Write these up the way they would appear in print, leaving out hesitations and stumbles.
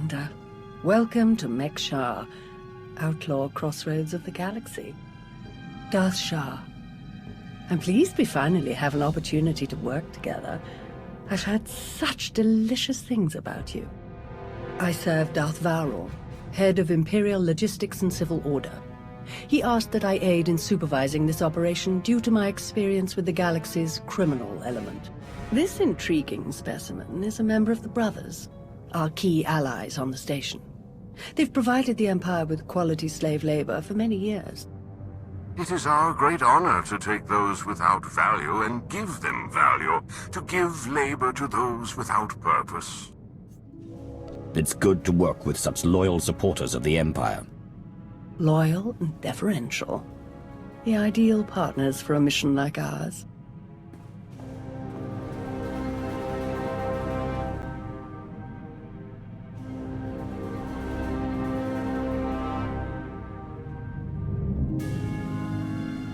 Commander. Welcome to SHA, outlaw crossroads of the galaxy. Darth SHA. I'm pleased we finally have an opportunity to work together. I've heard such delicious things about you. I serve Darth Varon, head of Imperial Logistics and Civil Order. He asked that I aid in supervising this operation due to my experience with the galaxy's criminal element. This intriguing specimen is a member of the Brothers, our key allies on the station. They've provided the Empire with quality slave labor for many years. It is our great honor to take those without value and give them value, to give labor to those without purpose. It's good to work with such loyal supporters of the Empire. Loyal and deferential. The ideal partners for a mission like ours.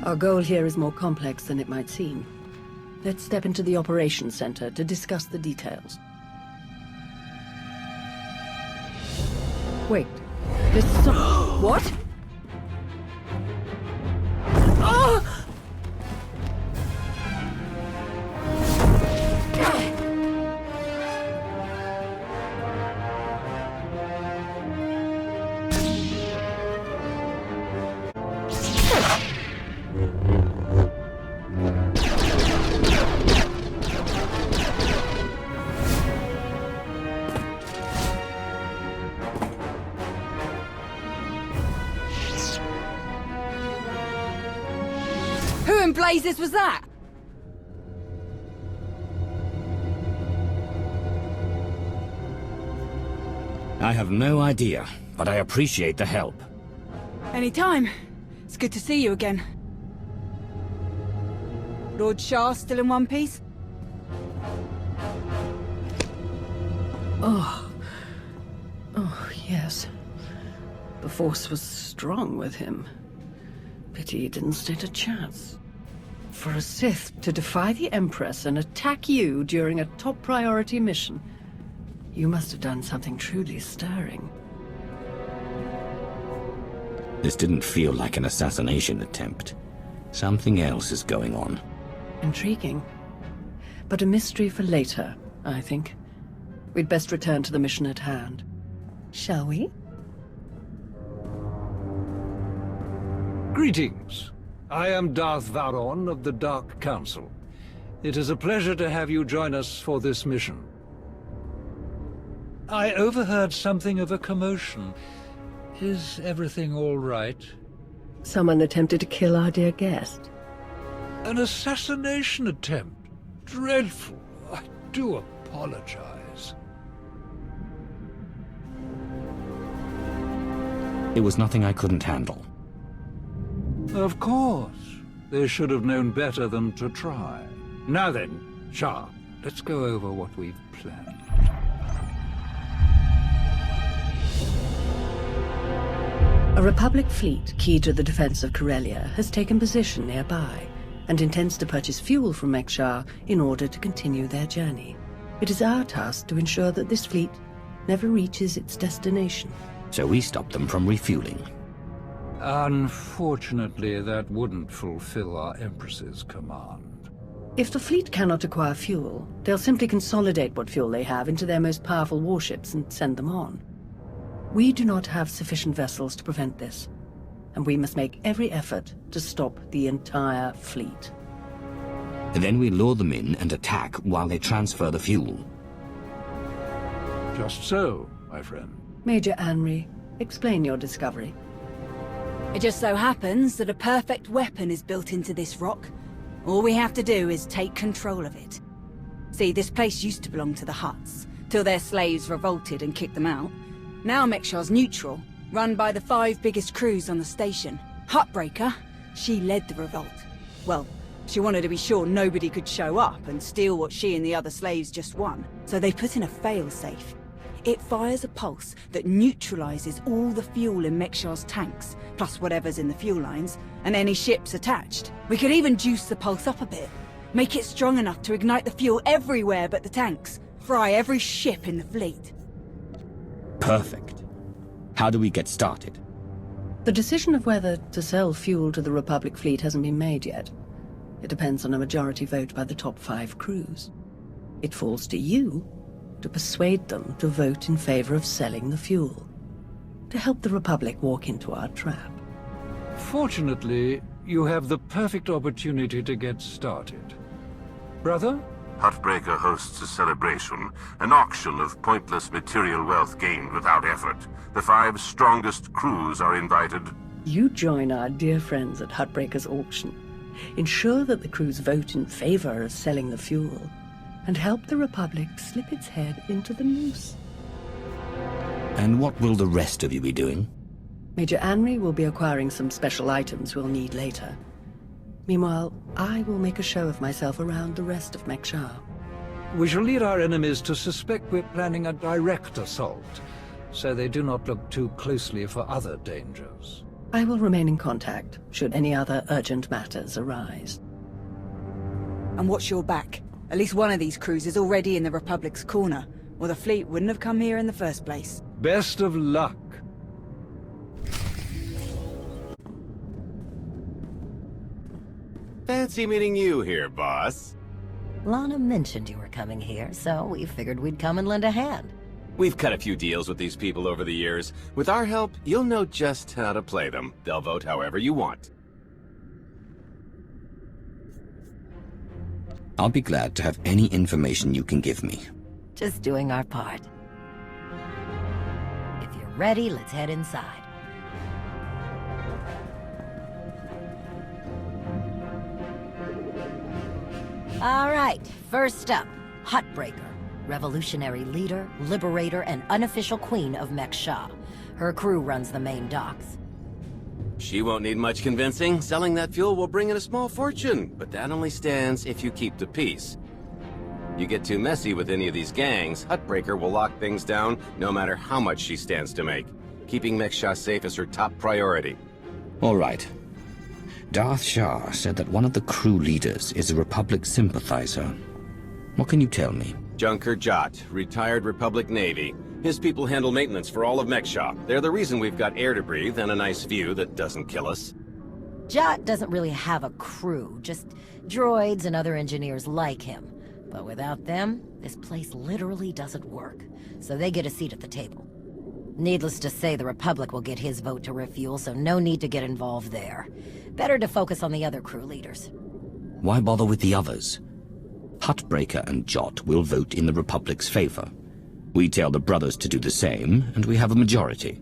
Our goal here is more complex than it might seem. Let's step into the operations center to discuss the details. Wait, there's some... What? Ah! Who in blazes was that? I have no idea, but I appreciate the help. Anytime. It's good to see you again. Lord SHA still in one piece? Oh, yes. The Force was strong with him. Pity he didn't stand a chance. For a Sith to defy the Empress and attack you during a top priority mission, you must have done something truly stirring. This didn't feel like an assassination attempt. Something else is going on. Intriguing. But a mystery for later, I think. We'd best return to the mission at hand. Shall we? Greetings. I am Darth Varon of the Dark Council. It is a pleasure to have you join us for this mission. I overheard something of a commotion. Is everything all right? Someone attempted to kill our dear guest. An assassination attempt? Dreadful. I do apologize. It was nothing I couldn't handle. Of course. They should have known better than to try. Now then, SHA, let's go over what we've planned. A Republic fleet key to the defense of Corellia has taken position nearby and intends to purchase fuel from SHA in order to continue their journey. It is our task to ensure that this fleet never reaches its destination. So we stopped them from refueling. Unfortunately, that wouldn't fulfill our Empress's command. If the fleet cannot acquire fuel, they'll simply consolidate what fuel they have into their most powerful warships and send them on. We do not have sufficient vessels to prevent this, and we must make every effort to stop the entire fleet. And then we lure them in and attack while they transfer the fuel. Just so, my friend. Major Anri, explain your discovery. It just so happens that a perfect weapon is built into this rock. All we have to do is take control of it. See, this place used to belong to the Hutts, till their slaves revolted and kicked them out. Now MEK's neutral, run by the 5 biggest crews on the station. Huttbreaker, she led the revolt. Well, she wanted to be sure nobody could show up and steal what she and the other slaves just won, so they put in a fail-safe. It fires a pulse that neutralizes all the fuel in MEK's tanks, plus whatever's in the fuel lines, and any ships attached. We could even juice the pulse up a bit, make it strong enough to ignite the fuel everywhere but the tanks, fry every ship in the fleet. Perfect. How do we get started? The decision of whether to sell fuel to the Republic fleet hasn't been made yet. It depends on a majority vote by the top 5 crews. It falls to you to persuade them to vote in favor of selling the fuel, to help the Republic walk into our trap. Fortunately, you have the perfect opportunity to get started. Brother? Huttbreaker hosts a celebration, an auction of pointless material wealth gained without effort. The 5 strongest crews are invited. You join our dear friends at Huttbreaker's auction. Ensure that the crews vote in favor of selling the fuel, and help the Republic slip its head into the noose. And what will the rest of you be doing? Major Anri will be acquiring some special items we'll need later. Meanwhile, I will make a show of myself around the rest of MEK. We shall lead our enemies to suspect we're planning a direct assault, so they do not look too closely for other dangers. I will remain in contact, should any other urgent matters arise. And watch your back. At least one of these crews is already in the Republic's corner, or the fleet wouldn't have come here in the first place. Best of luck. Fancy meeting you here, boss. Lana mentioned you were coming here, so we figured we'd come and lend a hand. We've cut a few deals with these people over the years. With our help, you'll know just how to play them. They'll vote however you want. I'll be glad to have any information you can give me. Just doing our part. If you're ready, let's head inside. All right, first up, Huttbreaker. Revolutionary leader, liberator, and unofficial queen of MEK. Her crew runs the main docks. She won't need much convincing. Selling that fuel will bring in a small fortune, but that only stands if you keep the peace. You get too messy with any of these gangs, Huttbreaker will lock things down no matter how much she stands to make. Keeping MEK safe is her top priority. All right. Darth Shah said that one of the crew leaders is a Republic sympathizer. What can you tell me? Junker Jot, retired Republic Navy. His people handle maintenance for all of MEK. They're the reason we've got air to breathe and a nice view that doesn't kill us. Jot doesn't really have a crew, just droids and other engineers like him. But without them, this place literally doesn't work, so they get a seat at the table. Needless to say, the Republic will get his vote to refuel, so no need to get involved there. Better to focus on the other crew leaders. Why bother with the others? Huttbreaker and Jot will vote in the Republic's favor. We tell the brothers to do the same, and we have a majority.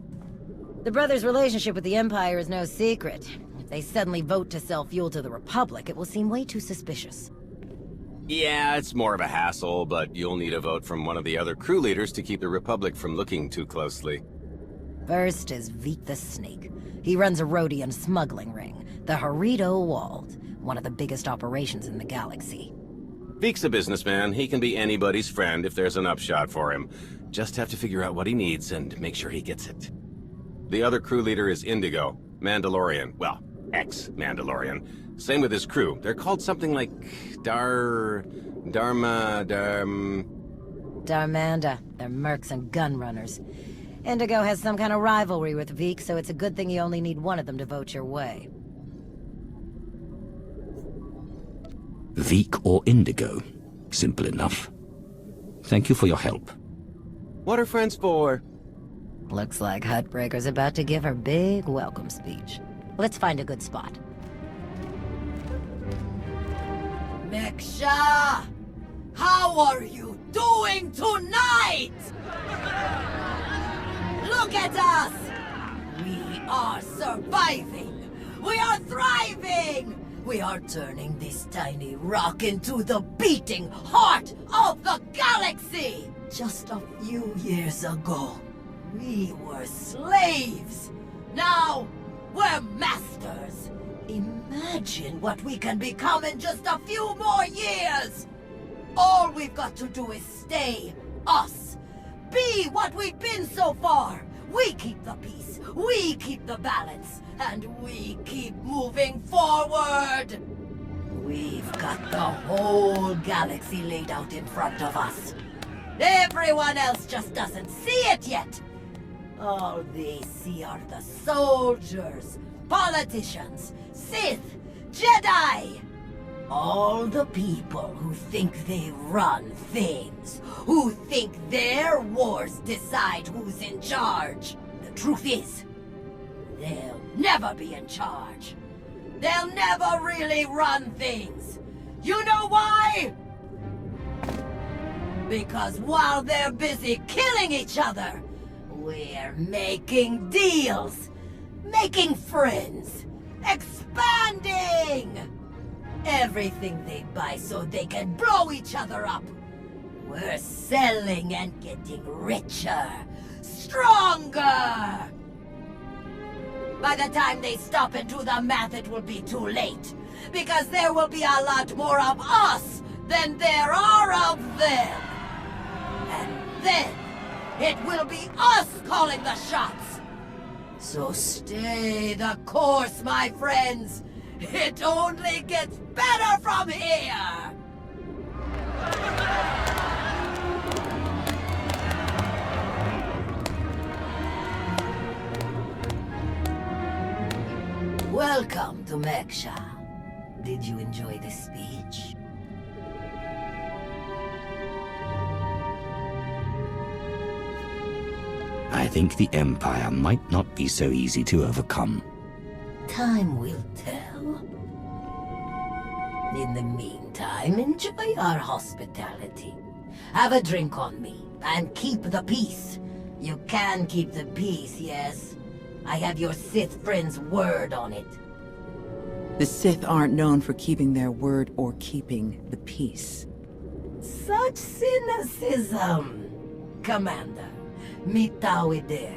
The brothers' relationship with the Empire is no secret. If they suddenly vote to sell fuel to the Republic, it will seem way too suspicious. Yeah, it's more of a hassle, but you'll need a vote from one of the other crew leaders to keep the Republic from looking too closely. First is Veek the Snake. He runs a Rhodian smuggling ring, the Harrido Walled, one of the biggest operations in the galaxy. Veek's a businessman. He can be anybody's friend if there's an upshot for him. Just have to figure out what he needs and make sure he gets it. The other crew leader is Indigo, Mandalorian. Well, ex-Mandalorian. Same with his crew. They're called something like Darmanda. They're mercs and gun runners. Indigo has some kind of rivalry with Veek, so it's a good thing you only need one of them to vote your way. Veek or Indigo. Simple enough. Thank you for your help. What are friends for? Looks like Huttbreaker's about to give her big welcome speech. Let's find a good spot. MEK, how are you doing tonight? Look at us! We are surviving! We are thriving! We are turning this tiny rock into the beating heart of the galaxy! Just a few years ago, we were slaves. Now, we're masters. Imagine what we can become in just a few more years. All we've got to do is stay us. Be what we've been so far. We keep the peace, we keep the balance, and we keep moving forward. We've got the whole galaxy laid out in front of us. Everyone else just doesn't see it yet. All they see are the soldiers, politicians, Sith, Jedi. All the people who think they run things, who think their wars decide who's in charge. The truth is, they'll never be in charge. They'll never really run things. You know why? Because while they're busy killing each other, we're making deals, making friends, expanding. Everything they buy so they can blow each other up. We're selling and getting richer, stronger. By the time they stop and do the math, it will be too late. Because there will be a lot more of us than there are of them. And then, it will be us calling the shots. So stay the course, my friends. It only gets better from here! Welcome to SHA. Did you enjoy the speech? I think the Empire might not be so easy to overcome. Time will tell. In the meantime, enjoy our hospitality. Have a drink on me, and keep the peace. You can keep the peace, yes? I have your Sith friend's word on it. The Sith aren't known for keeping their word or keeping the peace. Such cynicism! Commander, Mitawider,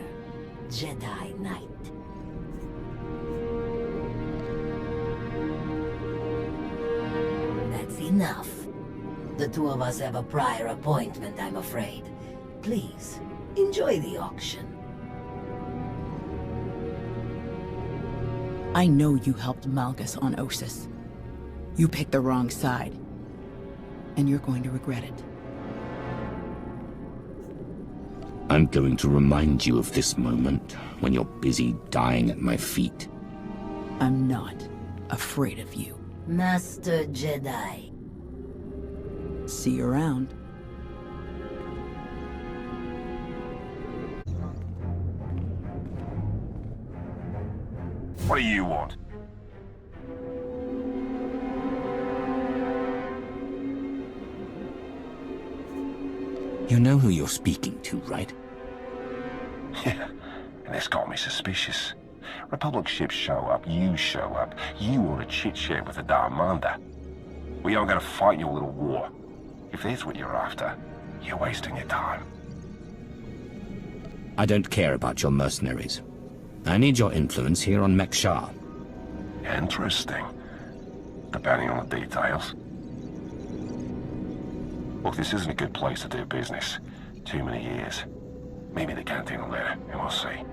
Jedi Knight. That's enough. The two of us have a prior appointment, I'm afraid. Please, enjoy the auction. I know you helped Malgus on Ossus. You picked the wrong side. And you're going to regret it. I'm going to remind you of this moment when you're busy dying at my feet. I'm not afraid of you. Master Jedi. See you around. What do you want? You know who you're speaking to, right? Yeah, and this got me suspicious. Republic ships show up, you show up, you want to chit-chat with the Darmander. We aren't going to fight your little war. If that's what you're after, you're wasting your time. I don't care about your mercenaries. I need your influence here on SHA. Interesting. Depending on the details. Look, this isn't a good place to do business. Too many years. Maybe the canteen will let it, and we'll see.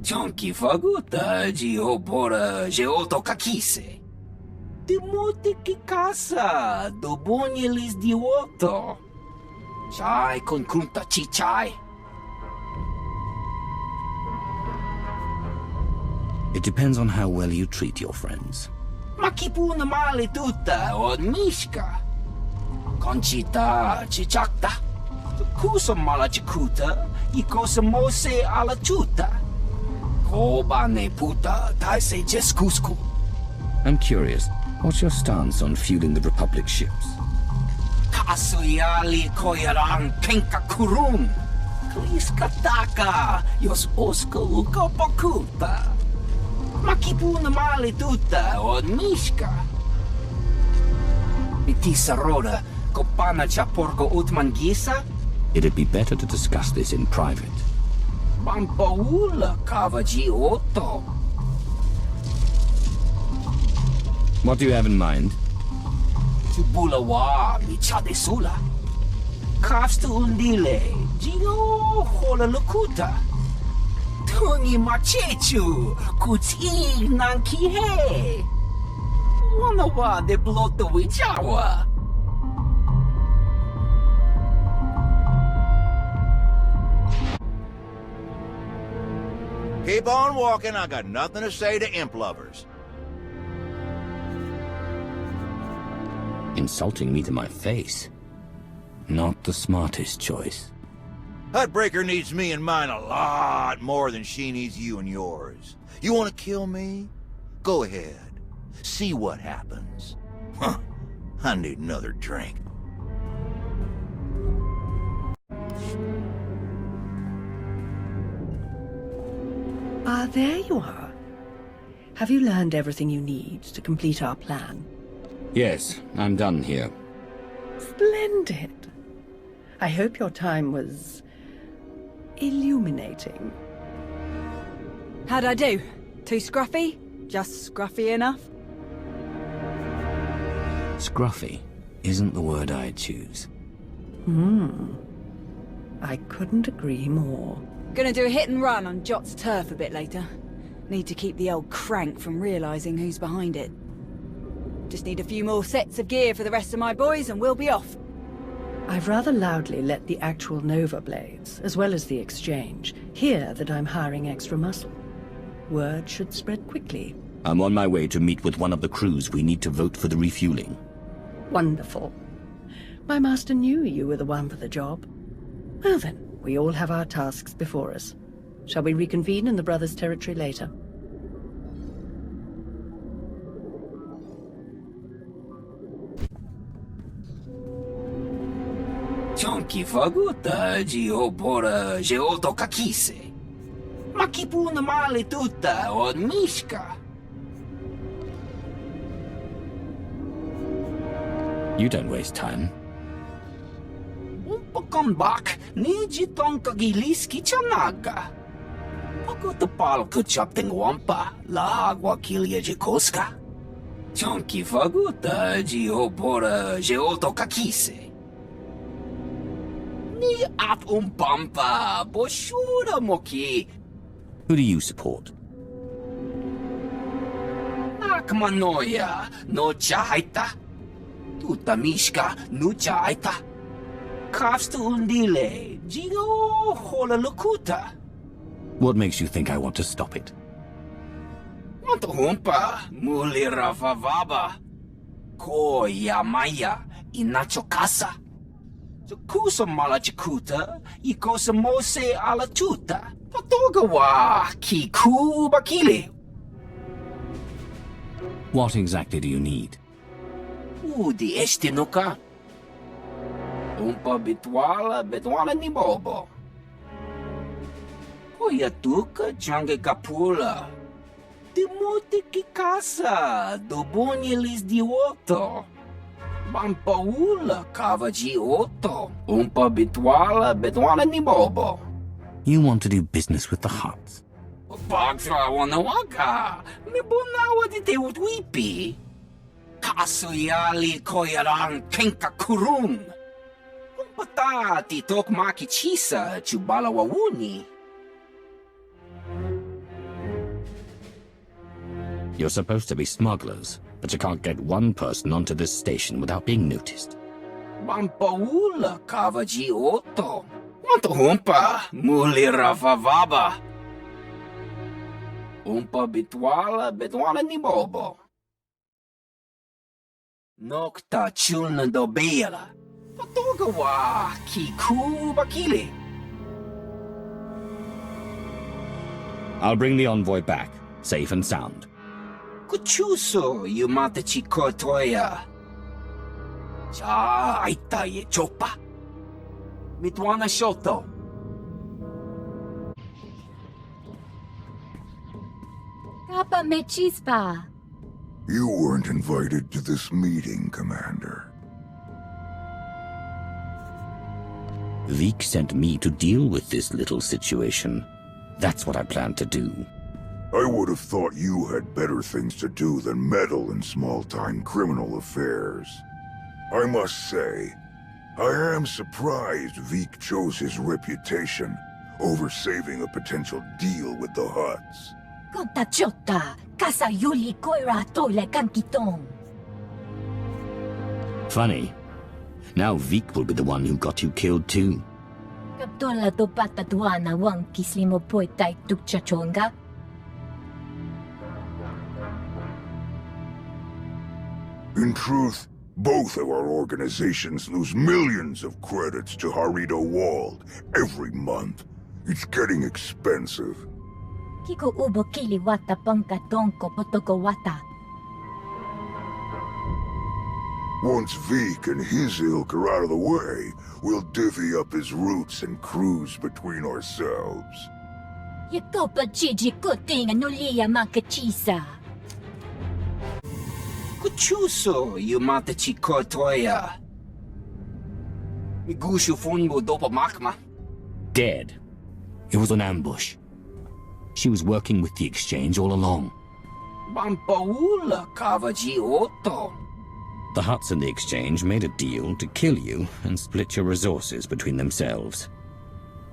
Chonky faguta geopora geotokakise. Demote que casa do bonyelis di woto. Chai con kunta chichai. It depends on how well you treat your friends. Makipuna male tuta od mishka. Conchita chichakta. Kusa mala chikuta. Ikosa mose ala chuta. Kobane puta taise jeskusku. I'm curious, what's your stance on fueling the Republic ships? Kasuyali koyaran kenka kurun. Kliskataka yos oska ukapakuta. Makipuna male tuta od mishka. Mitisa roda kopana chaporko utmangisa. It'd be better to discuss this in private. Bampaula kavaji otto. What do you have in mind? Tubulawa michadesula. Kafstu undile, Gio hola lukuta. Tungi machechu, kutig nang kihe. Wanawa de bloto wijawa. Keep on walking, I got nothing to say to imp lovers. Insulting me to my face. Not the smartest choice. Hutbreaker needs me and mine a lot more than she needs you and yours. You want to kill me? Go ahead. See what happens. Huh. I need another drink. Ah, there you are. Have you learned everything you need to complete our plan? Yes, I'm done here. Splendid. I hope your time was illuminating. How'd I do? Too scruffy? Just scruffy enough? Scruffy isn't the word I'd choose. I couldn't agree more. Gonna do a hit and run on Jot's turf a bit later. Need to keep the old crank from realizing who's behind it. Just need a few more sets of gear for the rest of my boys and we'll be off. I've rather loudly let the actual Nova Blades, as well as the Exchange, hear that I'm hiring extra muscle. Word should spread quickly. I'm on my way to meet with one of the crews we need to vote for the refueling. Wonderful. My master knew you were the one for the job. Well then, we all have our tasks before us. Shall we reconvene in the Brothers' territory later? Chonki faguta geopora geotokakise. Makipuna male tutta od mishka. You don't waste time. Umpakombak niji tonka giliski chanaga. Pagutapal kuchapting wampa la agua kilia jikoska. Chonki faguta geopora geotokakise. Ni at umpampa boshura moki. Who do you support? Nakmanoya no chaita. Tuta mishka no chaita. Kafstu undile jigo hola lukuta. What makes you think I want to stop it? Wanto humpa muli rafavaba. Ko yamaya inacho casa. Kusa malachikuta, ikosa mose ala tuta, patogawa kiku bakili. What exactly do you need? Udi estinuka. Umpa bitwala ni bobo. Koyatuka change kapula. Timuti kikasa, dobunyelis diwoto. Bampaula kavaji otto, umpa bitwala ni bobo. You want to do business with the Huts? Pagtra wanawaka, mi bunawa di te utwipi. Kasoyali koyaran kenka kurum. Umpata ti tok maki chisa chubala wawuni. You're supposed to be smugglers, but you can't get one person onto this station without being noticed. Bampaula kavaji otto. Wanto humpa muli rafavaba. Umpa bitwala ni bobo. Nokta chulna do bela. Patogawa kiku bakili. I'll bring the envoy back, safe and sound. Kuchuso yumata chikotoya. Cha aita ye chopa. Mitwana shoto. Kappa me chispa. You weren't invited to this meeting, Commander. Veek sent me to deal with this little situation. That's what I plan to do. I would have thought you had better things to do than meddle in small-time criminal affairs. I must say, I am surprised Veek chose his reputation over saving a potential deal with the Hutts. Kontachota, kasa yuli koira tole kankitong. Funny. Now Vik will be the one who got you killed too. Kaptola to patatuana wang kislimo poetai tukchachonga. In truth, both of our organizations lose millions of credits to Harrido Wald every month. It's getting expensive. Kiko ubo kili wata pangka tonko potoko wata. Once Vik and his ilk are out of the way, we'll divvy up his routes and cruise between ourselves. Yakopa Gigi kuting anulia makachisa. Kuchuso, you mata chikotoya. Migushu funbo dopa makma. Dead. It was an ambush. She was working with the exchange all along. Bampaula kavaji oto. The Hutts and the exchange made a deal to kill you and split your resources between themselves.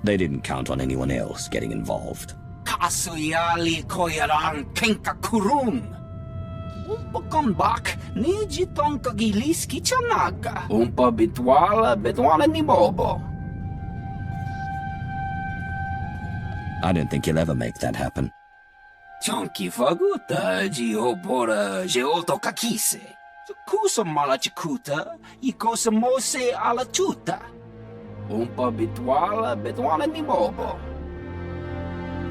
They didn't count on anyone else getting involved. Kasuyali koyaran kenka kurun. Umpa bak niji tonka giliski chanaga. Umpa bitwala ni bobo. I don't think you'll ever make that happen. Chonki faguta jiobora jeoto kakise. Kusa malachikuta, ikosa mose ala chuta. Umpa bitwala ni bobo.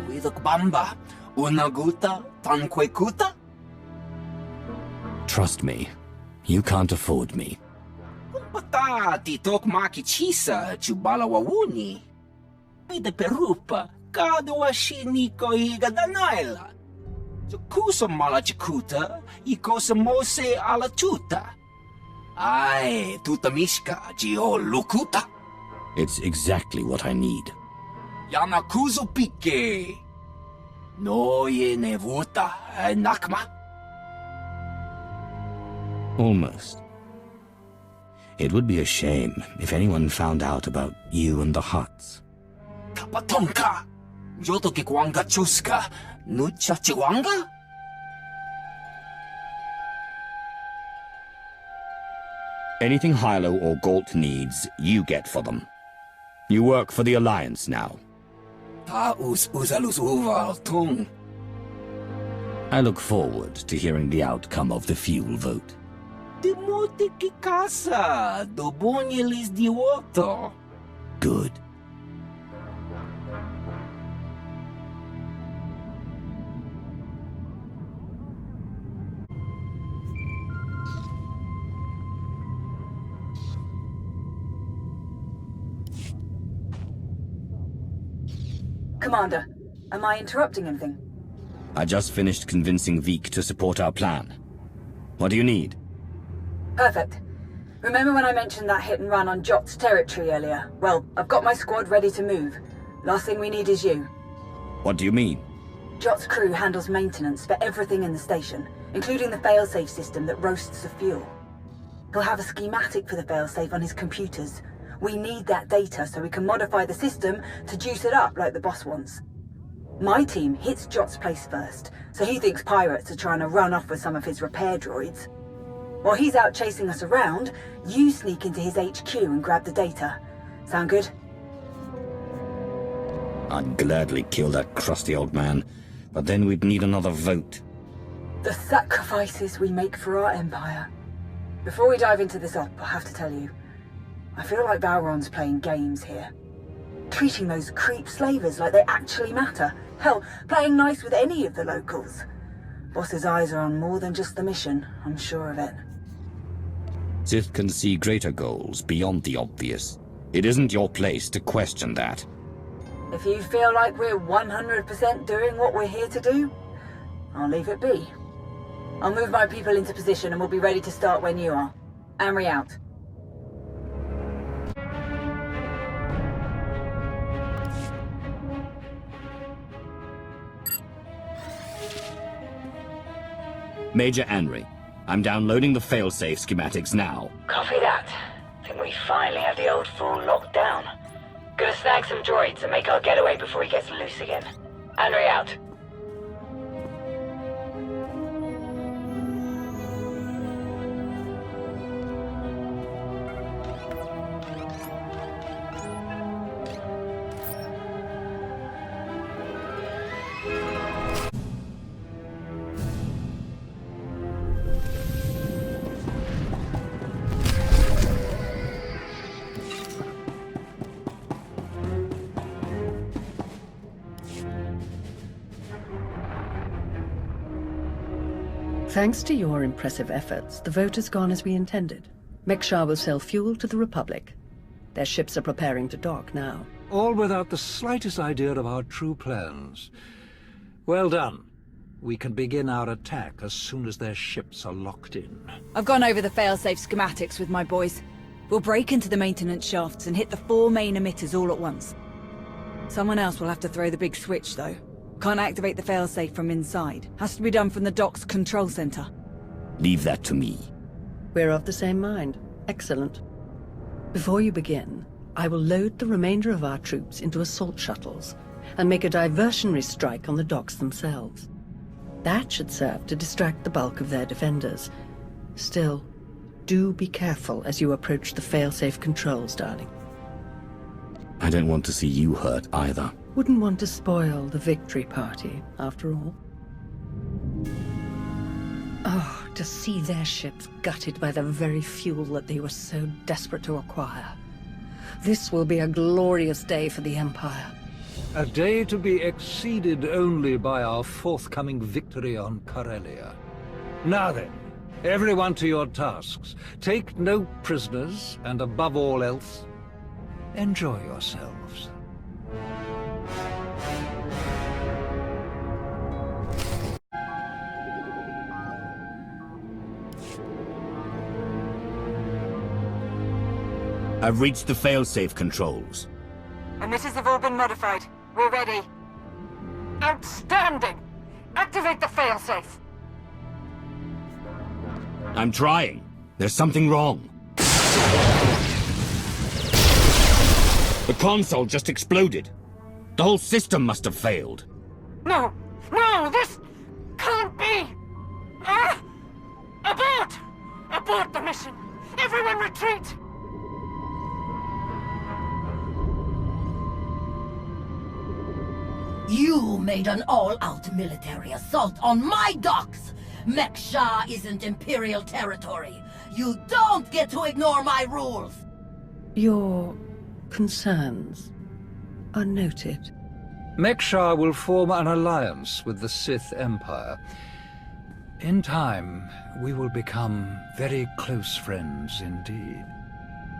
Widok bamba, unaguta, tanquekuta. Trust me, you can't afford me. Umpata titok maki chisa chubala wawuni. Pide perupa, kadwa shiniko igadanaila. Kusa malachikuta, ikosa mose ala chuta. Ay, tutamishka jio lukuta. It's exactly what I need. Yanakuzo pike. No ye nevuta, nakma. Almost. It would be a shame if anyone found out about you and the Hutts. Kapatonka, joto kikwanga chuska. Nucha chiwanga? Anything Hilo or Galt needs, you get for them. You work for the Alliance now. Ta uzalus uval tung. I look forward to hearing the outcome of the fuel vote. Dimuti ki casa, dobonilis diwoto. Good. Commander, am I interrupting anything? I just finished convincing Vik to support our plan. What do you need? Perfect. Remember when I mentioned that hit and run on Jot's territory earlier? Well, I've got my squad ready to move. Last thing we need is you. What do you mean? Jot's crew handles maintenance for everything in the station, including the failsafe system that roasts the fuel. He'll have a schematic for the failsafe on his computers. We need that data so we can modify the system to juice it up like the boss wants. My team hits Jot's place first, so he thinks pirates are trying to run off with some of his repair droids. While he's out chasing us around, you sneak into his HQ and grab the data. Sound good? I'd gladly kill that crusty old man, but then we'd need another vote. The sacrifices we make for our empire. Before we dive into this op, I have to tell you, I feel like Valron's playing games here. Treating those creep slavers like they actually matter. Hell, playing nice with any of the locals. Boss's eyes are on more than just the mission, I'm sure of it. Sith can see greater goals beyond the obvious. It isn't your place to question that. If you feel like we're 100% doing what we're here to do, I'll leave it be. I'll move my people into position and we'll be ready to start when you are. Amri out. Major Anri, I'm downloading the failsafe schematics now. Copy that. Think we finally have the old fool locked down. Good as that. snag some droids and make our getaway before he gets loose again. Henry out. Thanks to your impressive efforts, the vote has gone as we intended. MEK will sell fuel to the Republic. Their ships are preparing to dock now. All without the slightest idea of our true plans. Well done. We can begin our attack as soon as their ships are locked in. I've gone over the failsafe schematics with my boys. We'll break into the maintenance shafts and hit the 4 main emitters all at once. Someone else will have to throw the big switch, though. Can't activate the failsafe from inside. Has to be done from the dock's control center. Leave that to me. We're of the same mind. Excellent. Before you begin, I will load the remainder of our troops into assault shuttles and make a diversionary strike on the docks themselves. That should serve to distract the bulk of their defenders. Still, do be careful as you approach the failsafe controls, darling. I don't want to see you hurt either. Wouldn't want to spoil the victory party, after all. Oh, to see their ships gutted by the very fuel that they were so desperate to acquire. This will be a glorious day for the Empire. A day to be exceeded only by our forthcoming victory on Corellia. Now then, everyone to your tasks. Take no prisoners, and above all else, enjoy yourselves. I've reached the failsafe controls. Emitters have all been modified. We're ready. Outstanding! Activate the failsafe. I'm trying. There's something wrong. The console just exploded. The whole system must have failed. No! No! This can't be! Abort! Abort the mission! Everyone retreat! You made an all-out military assault on my docks! MEK isn't Imperial territory. You don't get to ignore my rules! Your concerns are noted. MEK will form an alliance with the Sith Empire. In time, we will become very close friends indeed.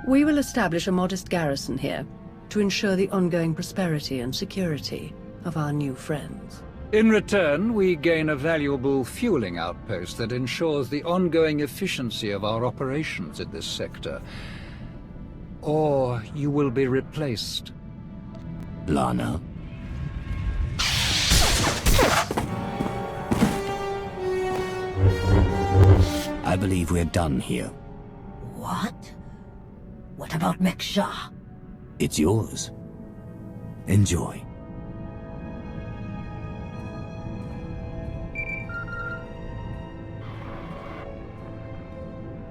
We will establish a modest garrison here to ensure the ongoing prosperity and security of our new friends. In return, we gain a valuable fueling outpost that ensures the ongoing efficiency of our operations in this sector. Or you will be replaced. Lana. I believe we're done here. What? What about MEK? It's yours. Enjoy.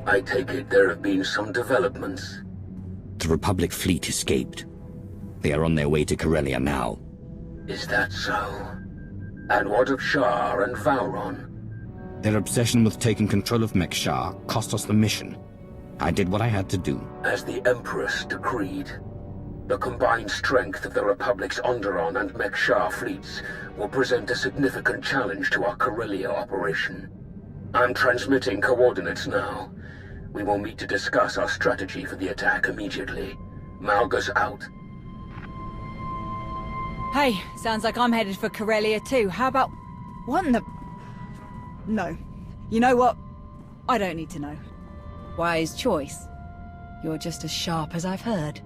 I take it there have been some developments. The Republic fleet escaped. They are on their way to Corellia now. Is that so? And what of SHA and Vauron? Their obsession with taking control of MEK cost us the mission. I did what I had to do. As the Empress decreed, the combined strength of the Republic's Onderon and MEK fleets will present a significant challenge to our Corellia operation. I'm transmitting coordinates now. We will meet to discuss our strategy for the attack immediately. Malgus out. Hey, sounds like I'm headed for Corellia too. How about... What in the... No. You know what? I don't need to know. Wise choice. You're just as sharp as I've heard.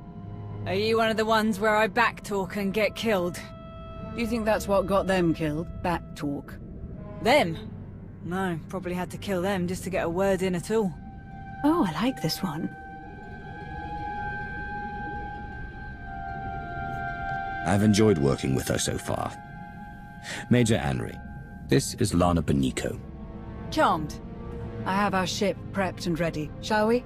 Are you one of the ones where I backtalk and get killed? Do you think that's what got them killed? Backtalk? Them? No, probably had to kill them just to get a word in at all. Oh, I like this one. I've enjoyed working with her so far. Major Anri, this is Lana Beniko. Charmed. I have our ship prepped and ready. Shall we?